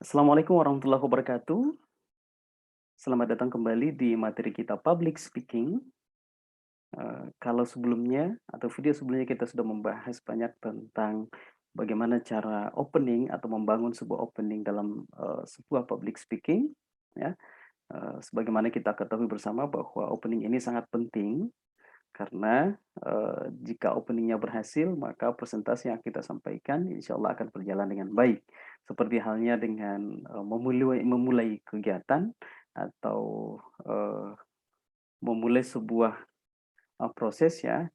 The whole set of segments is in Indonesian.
Assalamualaikum warahmatullahi wabarakatuh. Selamat datang kembali di materi kita public speaking. Kalau sebelumnya atau video sebelumnya kita sudah membahas banyak tentang bagaimana cara opening atau membangun sebuah opening dalam sebuah public speaking, ya. Sebagaimana kita ketahui bersama bahwa opening ini sangat penting karena jika openingnya berhasil maka presentasi yang kita sampaikan insya Allah akan berjalan dengan baik. Seperti halnya dengan memulai kegiatan atau memulai sebuah proses ya,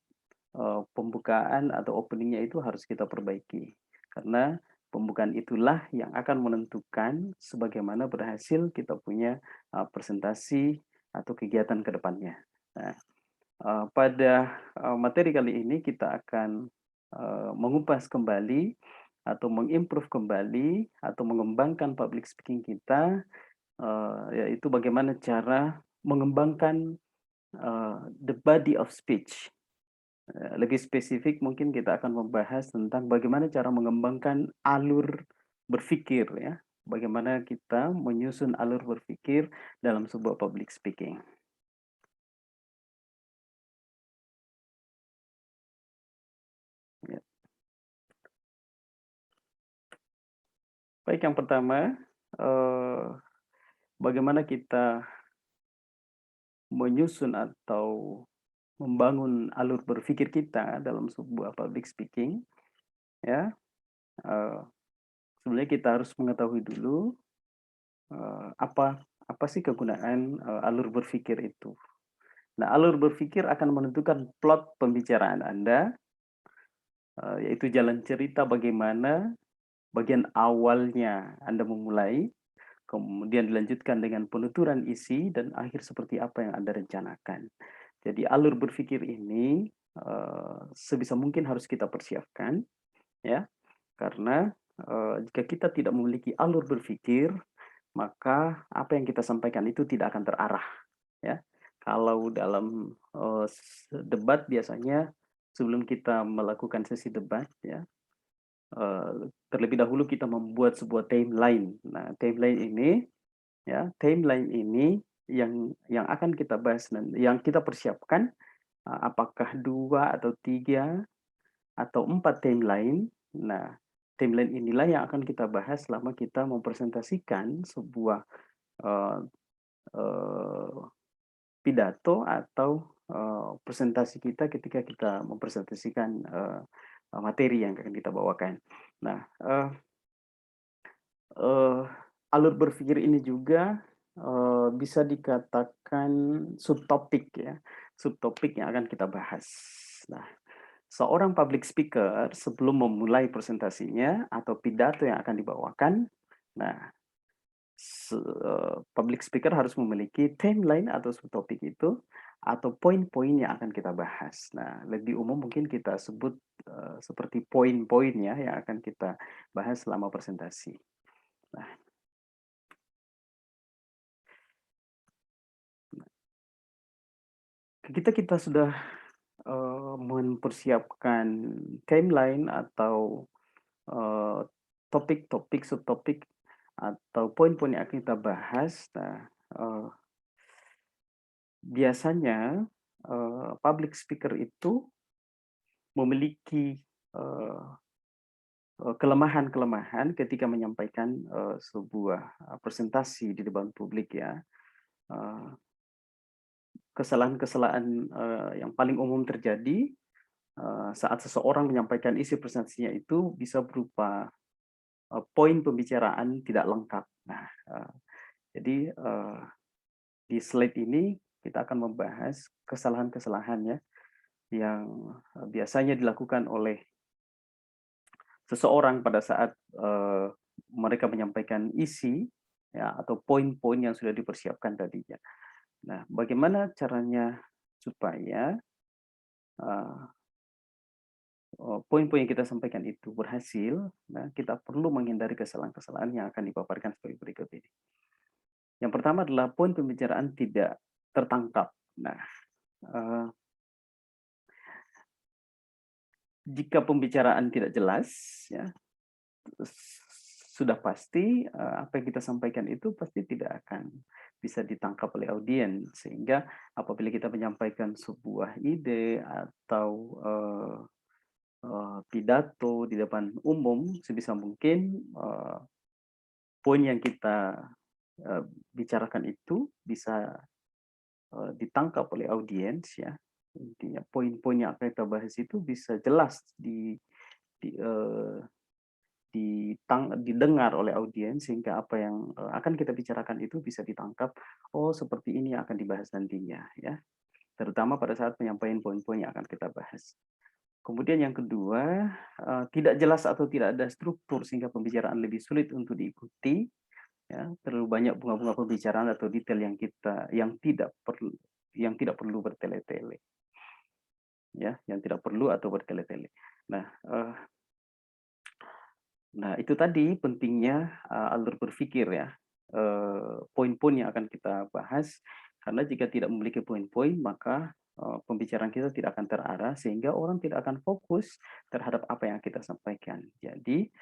pembukaan atau openingnya itu harus kita perbaiki. Karena pembukaan itulah yang akan menentukan sebagaimana berhasil kita punya presentasi atau kegiatan ke depannya. Nah, pada materi kali ini kita akan mengupas kembali atau mengimprove kembali atau mengembangkan public speaking kita, yaitu bagaimana cara mengembangkan the body of speech. Lebih spesifik mungkin kita akan membahas tentang bagaimana cara mengembangkan alur berpikir ya, bagaimana kita menyusun alur berpikir dalam sebuah public speaking. Ya. Baik, yang pertama, bagaimana kita menyusun atau membangun alur berpikir kita dalam sebuah public speaking, ya. Eee, Sebenarnya kita harus mengetahui dulu, apa apa sih kegunaan, alur berpikir itu. Nah, alur berpikir akan menentukan plot pembicaraan Anda, yaitu jalan cerita bagaimana bagian awalnya Anda memulai, kemudian dilanjutkan dengan penuturan isi, dan akhir seperti apa yang Anda rencanakan. Jadi alur berpikir ini, sebisa mungkin harus kita persiapkan, ya, karena, jika kita tidak memiliki alur berpikir, maka apa yang kita sampaikan itu tidak akan terarah, ya. Kalau dalam, debat biasanya sebelum kita melakukan sesi debat ya, terlebih dahulu kita membuat sebuah timeline. Nah, timeline ini yang akan kita bahas dan yang kita persiapkan, apakah 2 atau 3 atau 4 timeline. Nah, timeline inilah yang akan kita bahas selama kita mempresentasikan sebuah, eee eee, pidato atau, presentasi kita ketika kita mempresentasikan, materi yang akan kita bawakan. Nah, Eee, alur berpikir ini juga, bisa dikatakan subtopik ya, subtopik yang akan kita bahas. Nah, seorang public speaker sebelum memulai presentasinya atau pidato yang akan dibawakan, nah, public speaker harus memiliki timeline atau subtopik itu, atau poin-poin yang akan kita bahas. Nah, lebih umum mungkin kita sebut, seperti poin-poin ya yang akan kita bahas selama presentasi. Nah, kita sudah, mempersiapkan timeline atau, eee, topik-topik, subtopik, atau poin-poin yang akan kita bahas. Nah, biasanya, public speaker itu memiliki, eee kelemahan-kelemahan ketika menyampaikan, sebuah, presentasi di depan publik ya. Eee, Kesalahan-kesalahan, yang paling umum terjadi saat seseorang menyampaikan isi presentasinya itu bisa berupa, poin pembicaraan tidak lengkap. Nah, jadi, di slide ini kita akan membahas kesalahan-kesalahan ya, yang, biasanya dilakukan oleh seseorang pada saat, mereka menyampaikan isi, ya, atau poin-poin yang sudah dipersiapkan tadinya. Nah, bagaimana caranya supaya, eee poin-poin yang kita sampaikan itu berhasil, nah kita perlu menghindari kesalahan-kesalahan yang akan dipaparkan sebagai berikut ini. Yang pertama adalah poin pembicaraan tidak tertangkap. Nah, eee, jika pembicaraan tidak jelas ya, sudah pasti apa yang kita sampaikan itu pasti tidak akan bisa ditangkap oleh audiens. Sehingga apabila kita menyampaikan sebuah ide atau pidato di depan umum, sebisa mungkin poin yang kita bicarakan itu bisa ditangkap oleh audiens ya. Intinya poin-poin yang akan kita bahas itu bisa jelas di, eee, didengar oleh audiens sehingga apa yang akan kita bicarakan itu bisa ditangkap, oh seperti ini yang akan dibahas nantinya ya, terutama pada saat penyampaian poin-poin yang akan kita bahas. Kemudian yang kedua, tidak jelas atau tidak ada struktur sehingga pembicaraan lebih sulit untuk diikuti ya, terlalu banyak bunga-bunga pembicaraan atau detail yang tidak perlu bertele-tele ya, yang tidak perlu atau bertele-tele. Nah, itu tadi pentingnya alur berpikir ya, poin-poin yang akan kita bahas, karena jika tidak memiliki poin-poin maka pembicaraan kita tidak akan terarah sehingga orang tidak akan fokus terhadap apa yang kita sampaikan. Jadi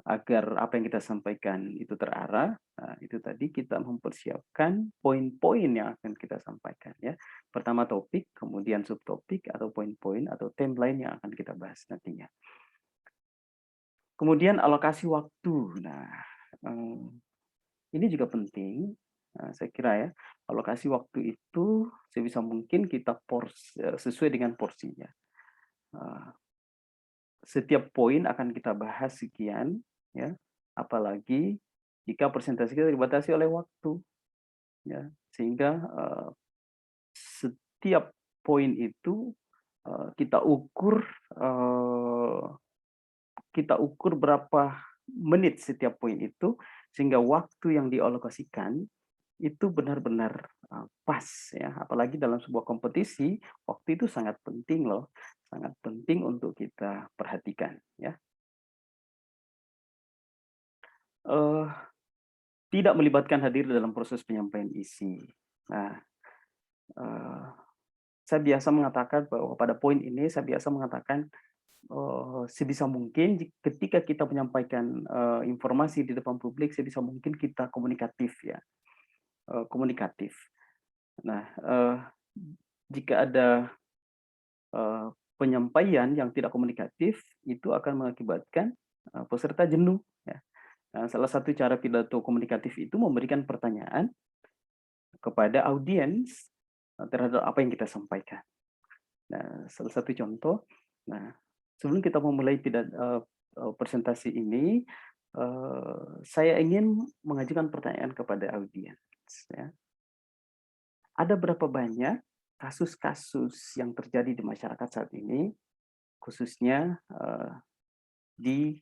agar apa yang kita sampaikan itu terarah, itu tadi kita mempersiapkan poin-poin yang akan kita sampaikan ya. Pertama topik, kemudian subtopik atau poin-poin atau timeline yang akan kita bahas nantinya. Kemudian alokasi waktu. Nah, ini juga penting, saya kira ya. Alokasi waktu itu sebisa mungkin kita sesuai dengan porsinya. Setiap poin akan kita bahas sekian, ya. Apalagi jika presentasi kita dibatasi oleh waktu, ya. Sehingga setiap poin itu kita ukur berapa menit setiap poin itu, sehingga waktu yang dialokasikan itu benar-benar pas ya. Apalagi dalam sebuah kompetisi, waktu itu sangat penting loh, sangat penting untuk kita perhatikan ya. Eh, Tidak melibatkan hadir dalam proses penyampaian isi. Nah, eh, saya biasa mengatakan bahwa pada poin ini saya biasa mengatakan sebisa mungkin ketika kita menyampaikan informasi di depan publik, sebisa mungkin kita komunikatif ya, komunikatif. Nah, jika ada penyampaian yang tidak komunikatif, itu akan mengakibatkan peserta jenuh. Ya. Nah, salah satu cara pidato komunikatif itu memberikan pertanyaan kepada audiens terhadap apa yang kita sampaikan. Nah, salah satu contoh, nah sebelum kita memulai presentasi ini, saya ingin mengajukan pertanyaan kepada audiens. Ya. Ada berapa banyak kasus-kasus yang terjadi di masyarakat saat ini, khususnya di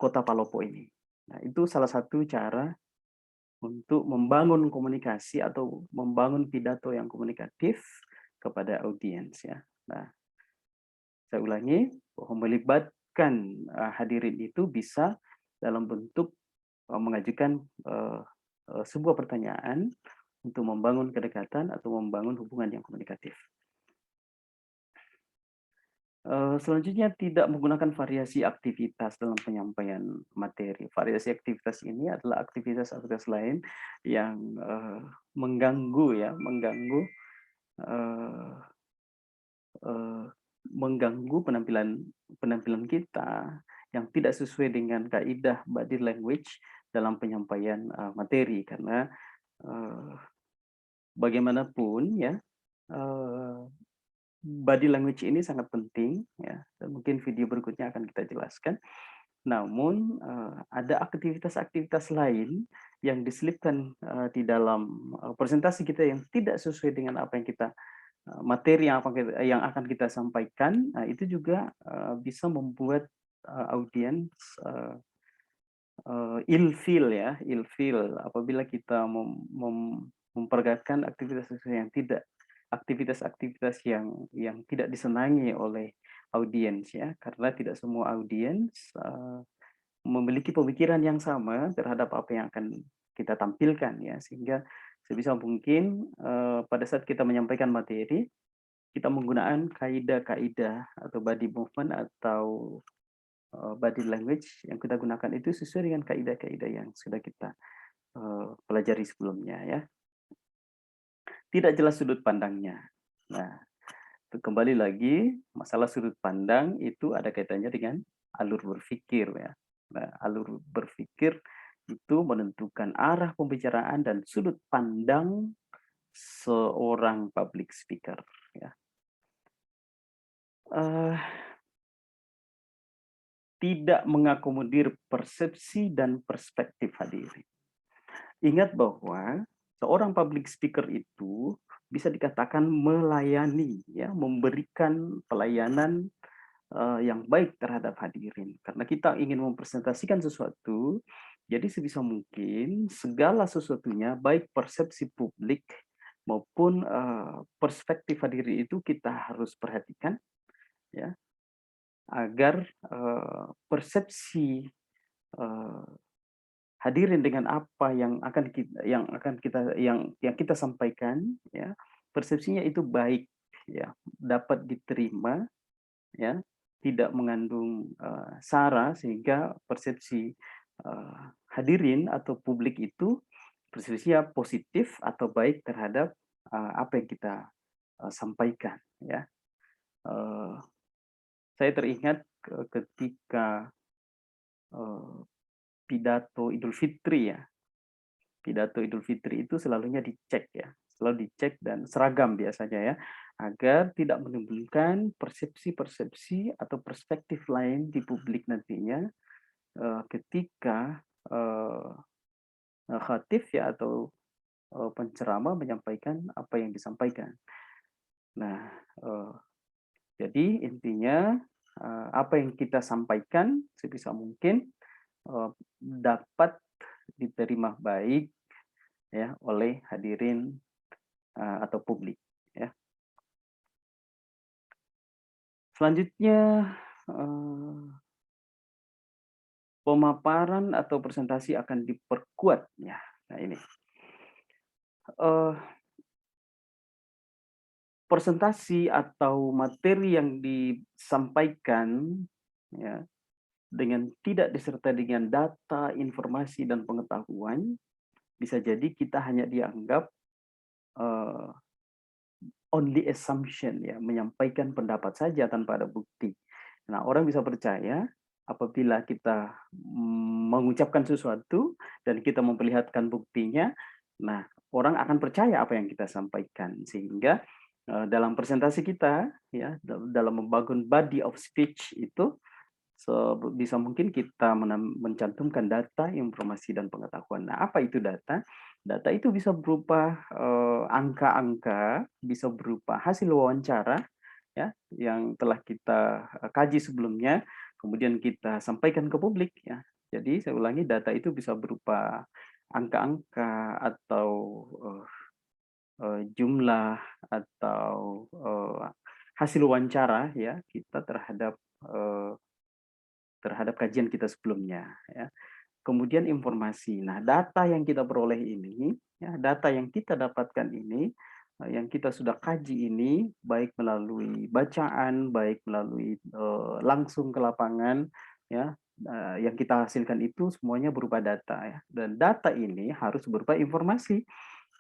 kota Palopo ini. Nah, itu salah satu cara untuk membangun komunikasi atau membangun pidato yang komunikatif kepada audiens ya. Nah, saya ulangi bahwa melibatkan hadirin itu bisa dalam bentuk mengajukan sebuah pertanyaan untuk membangun kedekatan atau membangun hubungan yang komunikatif. Selanjutnya tidak menggunakan variasi aktivitas dalam penyampaian materi. Variasi aktivitas ini adalah aktivitas-aktivitas lain yang mengganggu ya, eh, eh, mengganggu penampilan kita yang tidak sesuai dengan kaidah body language dalam penyampaian materi, karena bagaimanapun ya, body language ini sangat penting ya, dan mungkin video berikutnya akan kita jelaskan. Namun ada aktivitas-aktivitas lain yang diselipkan di dalam presentasi kita yang tidak sesuai dengan apa yang kita materi yang akan kita sampaikan. Itu juga bisa membuat audiens ilfeel ya, ilfeel apabila kita memperagakan aktivitas-aktivitas yang tidak disenangi oleh audiens ya, karena tidak semua audiens memiliki pemikiran yang sama terhadap apa yang akan kita tampilkan ya, sehingga sebisa mungkin pada saat kita menyampaikan materi, kita menggunakan kaidah-kaidah atau body movement atau body language yang kita gunakan itu sesuai dengan kaidah-kaidah yang sudah kita pelajari sebelumnya ya. Tidak jelas sudut pandangnya. Nah, kembali lagi masalah sudut pandang itu ada kaitannya dengan alur berpikir ya. Nah, alur berpikir itu menentukan arah pembicaraan dan sudut pandang seorang public speaker ya. Tidak mengakomodir persepsi dan perspektif hadirin. Ingat bahwa seorang public speaker itu bisa dikatakan melayani, ya, memberikan pelayanan yang baik terhadap hadirin. Karena kita ingin mempresentasikan sesuatu, jadi sebisa mungkin segala sesuatunya, baik persepsi publik maupun perspektif hadirin itu kita harus perhatikan, ya, agar persepsi eh, hadirin dengan apa yang kita sampaikan ya, persepsinya itu baik ya, dapat diterima ya, tidak mengandung sara sehingga persepsi hadirin atau publik itu persepsinya positif atau baik terhadap apa yang kita sampaikan ya. Saya teringat ketika pidato Idul Fitri ya. Pidato Idul Fitri itu selalunya dicek ya, selalu dicek dan seragam biasanya ya, agar tidak menimbulkan persepsi-persepsi atau perspektif lain di publik nantinya ketika khatib ya atau penceramah menyampaikan apa yang disampaikan. Nah, jadi intinya apa yang kita sampaikan sebisa mungkin dapat diterima baik ya oleh hadirin atau publik ya. Selanjutnya pemaparan atau presentasi akan diperkuat ya. Nah ini presentasi atau materi yang disampaikan ya dengan tidak disertai dengan data, informasi dan pengetahuan, bisa jadi kita hanya dianggap only assumption ya, menyampaikan pendapat saja tanpa ada bukti. Nah, orang bisa percaya apabila kita mengucapkan sesuatu dan kita memperlihatkan buktinya, nah orang akan percaya apa yang kita sampaikan sehingga dalam presentasi kita ya dalam membangun body of speech itu bisa mungkin kita mencantumkan data, informasi dan pengetahuan. Nah, apa itu data? Data itu bisa berupa angka-angka, bisa berupa hasil wawancara ya yang telah kita kaji sebelumnya, kemudian kita sampaikan ke publik ya. Jadi saya ulangi, data itu bisa berupa angka-angka atau jumlah atau hasil wawancara ya kita terhadap kajian kita sebelumnya ya. Kemudian informasi. Nah, data yang kita peroleh ini ya, data yang kita dapatkan ini yang kita sudah kaji ini baik melalui bacaan, baik melalui langsung ke lapangan ya, yang kita hasilkan itu semuanya berupa data ya. Dan data ini harus berupa informasi.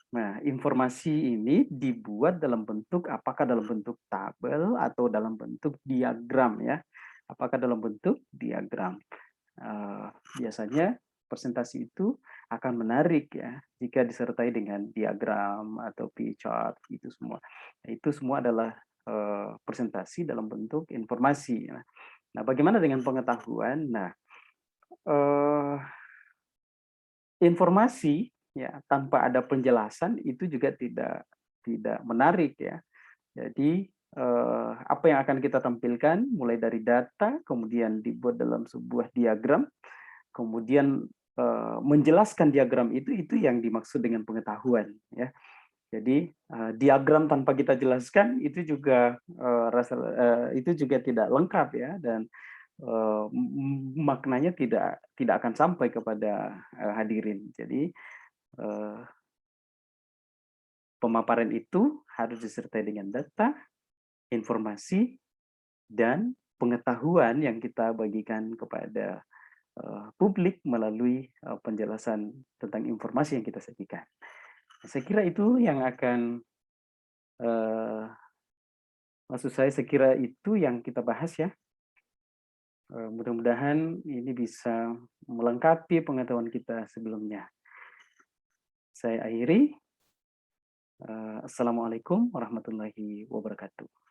Nah, informasi ini dibuat dalam bentuk apakah dalam bentuk tabel atau dalam bentuk diagram ya. Apakah dalam bentuk diagram. Biasanya presentasi itu akan menarik ya jika disertai dengan diagram atau pie chart itu semua. Nah, itu semua adalah presentasi dalam bentuk informasi. Nah, bagaimana dengan pengetahuan? Nah, informasi ya tanpa ada penjelasan itu juga tidak menarik ya. Jadi apa yang akan kita tampilkan mulai dari data, kemudian dibuat dalam sebuah diagram, kemudian menjelaskan diagram itu yang dimaksud dengan pengetahuan ya. Jadi diagram tanpa kita jelaskan itu juga itu juga tidak lengkap ya dan maknanya tidak akan sampai kepada hadirin. Jadi pemaparan itu harus disertai dengan data, informasi, dan pengetahuan yang kita bagikan kepada publik melalui penjelasan tentang informasi yang kita sajikan. Saya kira itu yang akan eh, maksud saya kira itu yang kita bahas ya. Mudah-mudahan ini bisa melengkapi pengetahuan kita sebelumnya. Saya akhiri. Assalamualaikum warahmatullahi wabarakatuh.